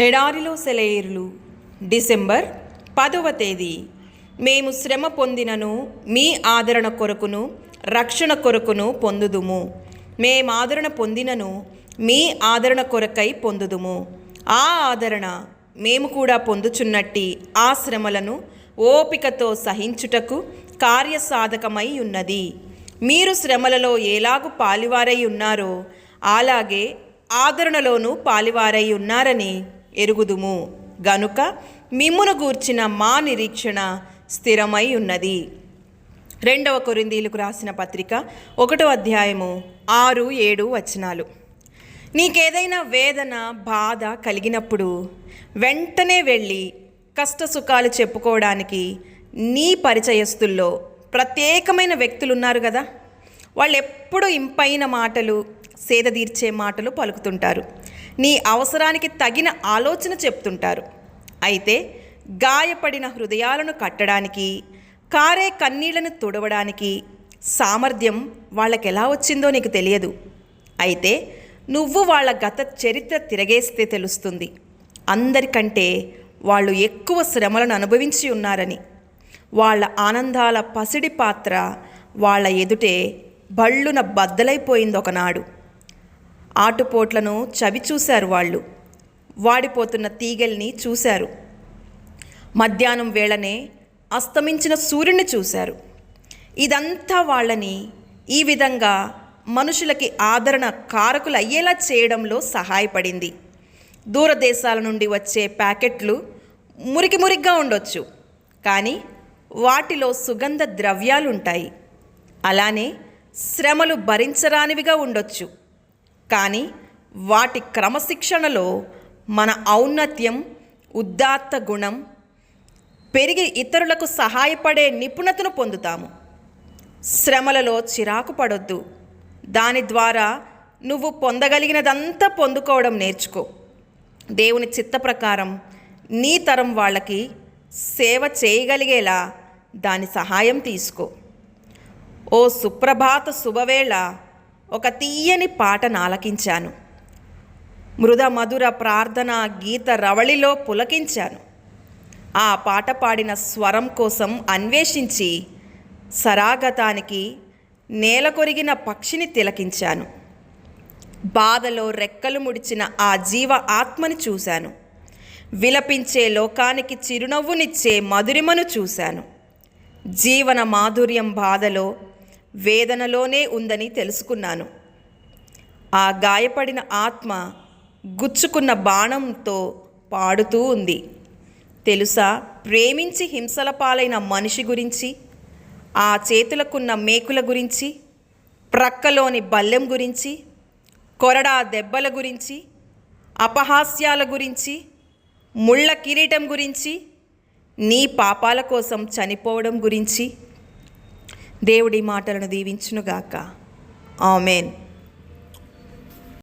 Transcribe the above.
ఎడారిలో సెలయేరులు డిసెంబర్ 10వ తేదీ. మేము శ్రమ పొందినను మీ ఆదరణ కొరకును రక్షణ కొరకును పొందుదుము. మేమాదరణ పొందినను మీ ఆదరణ కొరకై పొందుదుము. ఆ ఆదరణ మేము కూడా పొందుచున్నట్టి ఆ శ్రమలను ఓపికతో సహించుటకు కార్యసాధకమై ఉన్నది. మీరు శ్రమలలో ఎలాగు పాలివారై ఉన్నారో అలాగే ఆదరణలోనూ పాలివారై ఉన్నారని ఎరుగుదుము. గనుక మిమ్మును గూర్చిన మా నిరీక్షణ స్థిరమై ఉన్నది. 2వ కొరింథీయులకు రాసిన పత్రిక 1వ అధ్యాయము 6-7 వచనాలు. నీకేదైనా వేదన బాధ కలిగినప్పుడు వెంటనే వెళ్ళి కష్టసుఖాలు చెప్పుకోవడానికి నీ పరిచయస్తుల్లో ప్రత్యేకమైన వ్యక్తులు ఉన్నారు కదా. వాళ్ళు ఎప్పుడూ ఇంపైన మాటలు సేదతీర్చే మాటలు పలుకుతుంటారు. నీ అవసరానికి తగిన ఆలోచన చెప్తుంటారు. అయితే గాయపడిన హృదయాలను కట్టడానికి కారే కన్నీళ్లను తుడవడానికి సామర్థ్యం వాళ్ళకి ఎలా వచ్చిందో నీకు తెలియదు. అయితే నువ్వు వాళ్ళ గత చరిత్ర తిరగేస్తే తెలుస్తుంది అందరికంటే వాళ్ళు ఎక్కువ శ్రమలను అనుభవించి ఉన్నారని. వాళ్ళ ఆనందాల పసిడి పాత్ర వాళ్ళ ఎదుటే బళ్ళున బద్దలైపోయింది ఒకనాడు. ఆటుపోట్లను చవి చూశారు వాళ్ళు. వాడిపోతున్న తీగల్ని చూశారు. మధ్యాహ్నం వేళనే అస్తమించిన సూర్యుని చూశారు. ఇదంతా వాళ్ళని ఈ విధంగా మనుషులకి ఆదరణ కారకులు అయ్యేలా చేయడంలో సహాయపడింది. దూరదేశాల నుండి వచ్చే ప్యాకెట్లు మురికిగా ఉండొచ్చు, కానీ వాటిలో సుగంధ ద్రవ్యాలు ఉంటాయి. అలానే శ్రమలు భరించరానివిగా ఉండొచ్చు, కానీ వాటి క్రమశిక్షణలో మన ఔన్నత్యం ఉదాత్త గుణం పెరిగి ఇతరులకు సహాయపడే నిపుణతను పొందుతాము. శ్రమలలో చిరాకు పడొద్దు. దాని ద్వారా నువ్వు పొందగలిగినదంతా పొందుకోవడం నేర్చుకో. దేవుని చిత్త ప్రకారం నీ తరం వాళ్ళకి సేవ చేయగలిగేలా దాని సహాయం తీసుకో. ఓ సుప్రభాత శుభవేళ ఒక తీయని పాటను ఆలకించాను. మృద మధుర ప్రార్థన గీత రవళిలో పులకించాను. ఆ పాట పాడిన స్వరం కోసం అన్వేషించి సరాగతానికి నేల కొరిగిన పక్షిని తిలకించాను. బాధలో రెక్కలు ముడిచిన ఆ జీవ ఆత్మని చూశాను. విలపించే లోకానికి చిరునవ్వునిచ్చే మధురిమను చూశాను. జీవన మాధుర్యం బాధలో వేదనలోనే ఉందని తెలుసుకున్నాను. ఆ గాయపడిన ఆత్మ గుచ్చుకున్న బాణంతో పాడుతూ ఉంది. తెలుసా, ప్రేమించి హింసల పాలైన మనిషి గురించి, ఆ చేతులకున్న మేకుల గురించి, ప్రక్కలోని బల్లెం గురించి, కొరడా దెబ్బల గురించి, అపహాస్యాల గురించి, ముళ్ళ కిరీటం గురించి, నీ పాపాల కోసం చనిపోవడం గురించి. దేవుడి మాటలను దీవించునుగాక. ఆమేన్.